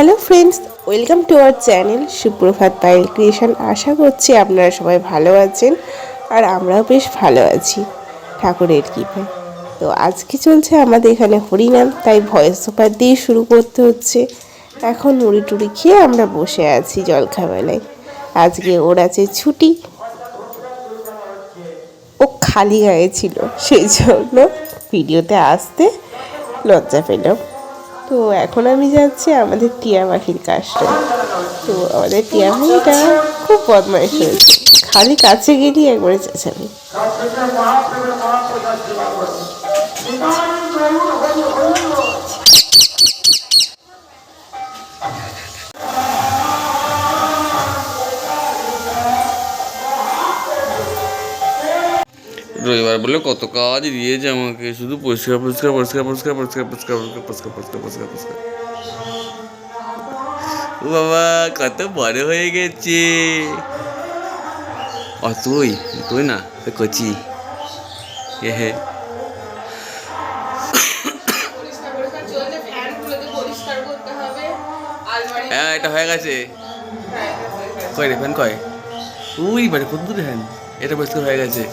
Hello friends, welcome to our channel সুপ্রভাত Payel creation. আশা করছি আপনারা সবাই ভালো আছেন আর আমরাও বেশ ভালো আছি ঠাকুরের কৃপায়। তো আজকে চলছে আমাদের এখানে হরিনাম, তাই ভয়েস ওভার দিয়ে শুরু করতে হচ্ছে। এখন মুড়ি টুড়ি খেয়ে আমরা বসে আছি জলখাবেলায়। আজকে ওর আছে ছুটি, ও খালি গায়ে ছিল, সেই জন্য ভিডিওতে আসতে লজ্জা পেল। তো এখন আমি যাচ্ছি আমাদের টিয়া পাখির কাজটা। তো আমাদের টিয়া পাখিটা খুব বদমাইশ হয়েছে, খালি কাছে গেলেই একবারে চেঁচাবে। রবিবার বলে কত কাজ দিয়েছে আমাকে, শুধু পরিষ্কার পরিষ্কার পরিষ্কার পরিষ্কার পরিষ্কার পরিষ্কার পরিষ্কার পরিষ্কার পরিষ্কার পরিষ্কার। ও বাবা, কত বড় হয়ে গেছে। তুই তুই না কচি হে। হ্যাঁ, এটা হয়ে গেছে। কয় রে ফ্যান কয়? উই বাড়ি কত দূরে ফ্যান? এটা পরিষ্কার হয়ে গেছে।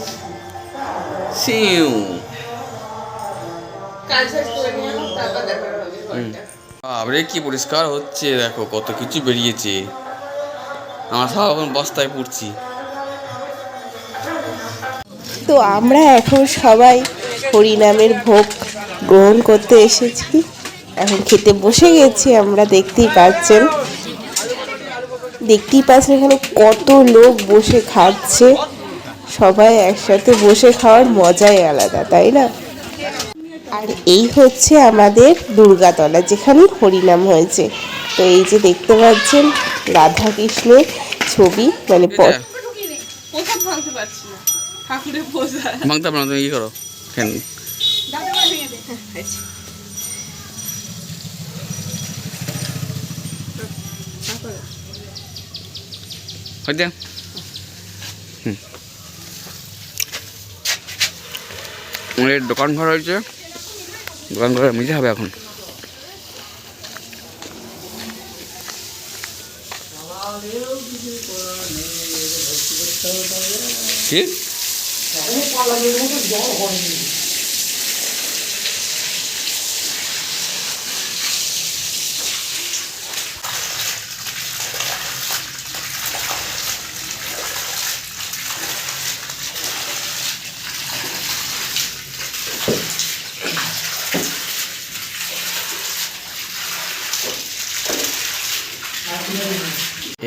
আরে কি পরিষ্কার হচ্ছে, দেখো কত কিছু বেরিয়েছে। আমার সব এখন বস্তায় পড়ছি। তো আমরা এখন সবাই হরিনামের ভোগ গ্রহণ করতে এসেছি, এখন খেতে বসে গেছি। আমরা দেখতেই পাচ্ছেন এখানে কত লোক বসে খাচ্ছে। সবাই একসাথে বসে খাওয়ার মজাই আলাদা, তাই না? আর এই হচ্ছে আমাদের দুর্গাতলা, যেখানে হরিনাম হয়েছে। তো এই যে দেখতে পাচ্ছেন রাধা কৃষ্ণের ছবি, মানে ভাঙতে পারো, তুমি কি করো? ফ্যান হয়তো আমাদের দোকান ঘর হয়েছে, দোকান ঘরে মিলতে হবে এখন। কি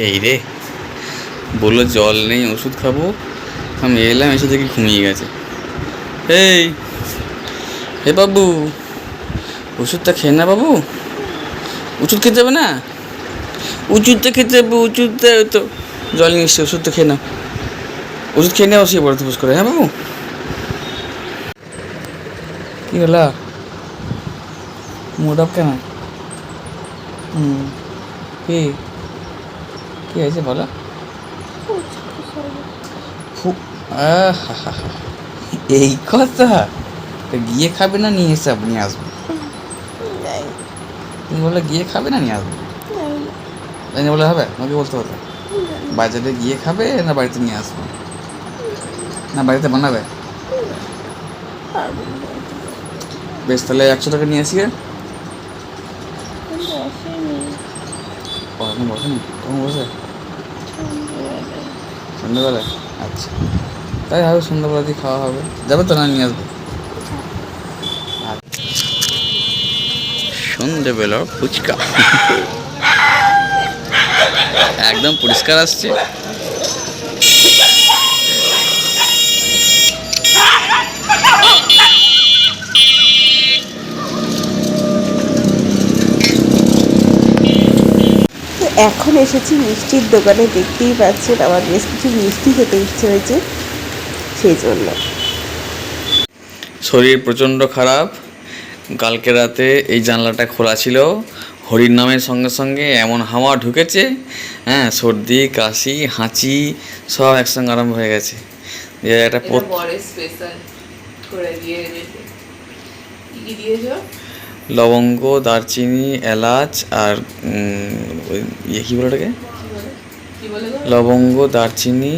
এই রে, বললো জল নেই, ওষুধ খাবো। আমি এলাম, এসে দেখি ঘুমিয়ে গেছে। এই হে বাবু, ওষুধটা খেয়ে না বাবু। ওষুধ খেতে যাবে না? ওষুধটা খেতে যাবো, ওষুধটা তো জল নিয়ে এসছে, ওষুধটা খেয়ে নাও। ওষুধ খেয়ে নেওয়া বসে পড়ে করে। হ্যাঁ বাবু, কি হলো? মুড অফ কেন? কি কি হয়েছে বলো? এই কথা, গিয়ে খাবে না নিয়ে এসে আপনি আসবেন? তুমি বলে গিয়ে খাবে না নিয়ে আসবে, তাই না? বলে হবে, আমাকে বলতে হতো বাজারে গিয়ে খাবে না বাড়িতে নিয়ে আসবে, না বাড়িতে বানাবে? বেশ, তাহলে 100 টাকা নিয়ে আসি। এখন বসেনি, কখন বসে? সন্ধ্যেবেলায়? আচ্ছা, তাই হবে, সন্ধ্যাবেলা দিয়ে খাওয়া হবে। যাবে তো না নিয়ে আসবে? সন্ধ্যেবেলা ফুচকা একদম পরিষ্কার আসছে। এখন এসেছি মিষ্টির দোকানে, দেখতেই পাচ্ছেন আমার বেশ কিছু মিষ্টি খেতে ইচ্ছে হয়েছে, সেই জন্য। শরীর প্রচণ্ড খারাপ। কালকে রাতে এই জানলাটা খোলা ছিল, হরির নামের সঙ্গে সঙ্গে এমন হাওয়া ঢুকেছে, হ্যাঁ, সর্দি কাশি হাঁচি সব একসঙ্গে আরম্ভ হয়ে গেছে। লবঙ্গ, দারচিনি, এলাচ আর ওই কী বলে ওটাকে, কি বলে গো? লবঙ্গ, দারচিনি,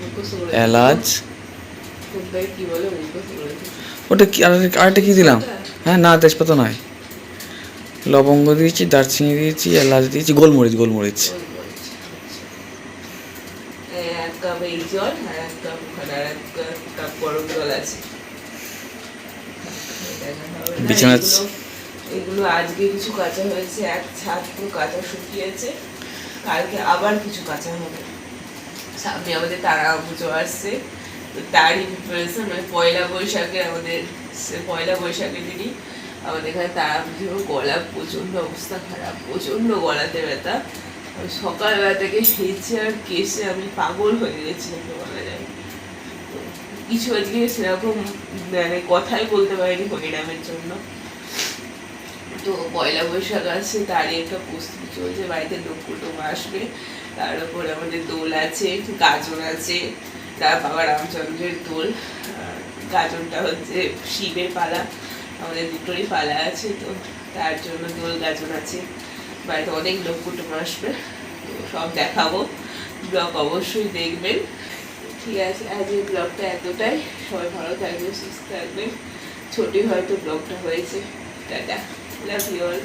মুখস্থ করে এলাচ, কোনটায় কি বলে মুখস্থ করে দিই। ওটা কি আরেকটা কী দিলাম? হ্যাঁ না, তেজপাতা নয়, লবঙ্গ দিয়েছি, দারচিনি দিয়েছি, এলাচ দিয়েছি, গোলমরিচ। এক কাপ এই জল আর এক কাপ ওখানে আর এক কাপ গরম জল আছে। বিছানা এগুলো আজকে কিছু কাঁচা হয়েছে, এক ছাদ পুরো কাঁচা শুকিয়েছে, কালকে আবার কিছু কাঁচা হবে। সামনে আমাদের তারা পুজো আসছে, তো তারই প্রিপারেশন, মানে পয়লা বৈশাখের দিনই আমাদের এখানে তারা পুজো। গলা প্রচণ্ড অবস্থা খারাপ, প্রচণ্ড গলাতে ব্যথা। আমি সকালবেলা থেকে হেঁচে আর কেসে আমি পাগল হয়ে গেছিলাম বলা যায়। তো কিছু আজকে সেরকম মানে কথাই বলতে পারিনি হরিনামের জন্য। তো পয়লা বৈশাখ আসছে, তারই একটা প্রস্তুতি চলছে, বাড়িতে লোক কুটুম আসবে, তার উপরে আমাদের দোল আছে, গাজন আছে, তার বাবা রামচন্দ্রের দোল। গাজনটা হচ্ছে শিবের পালা, আমাদের দুটোরই পালা আছে, তো তার জন্য দোল গাজন আছে, বাড়িতে অনেক লোক কুটুম আসবে, তো সব দেখাবো, ব্লগ অবশ্যই দেখবেন। ঠিক আছে, আজ এই ব্লগটা এতটাই, সবাই ভালো থাকবে, সুস্থ থাকবেন। ছোটই হয়তো ব্লগটা হয়েছে, টাটা, লাভ ইউ অল।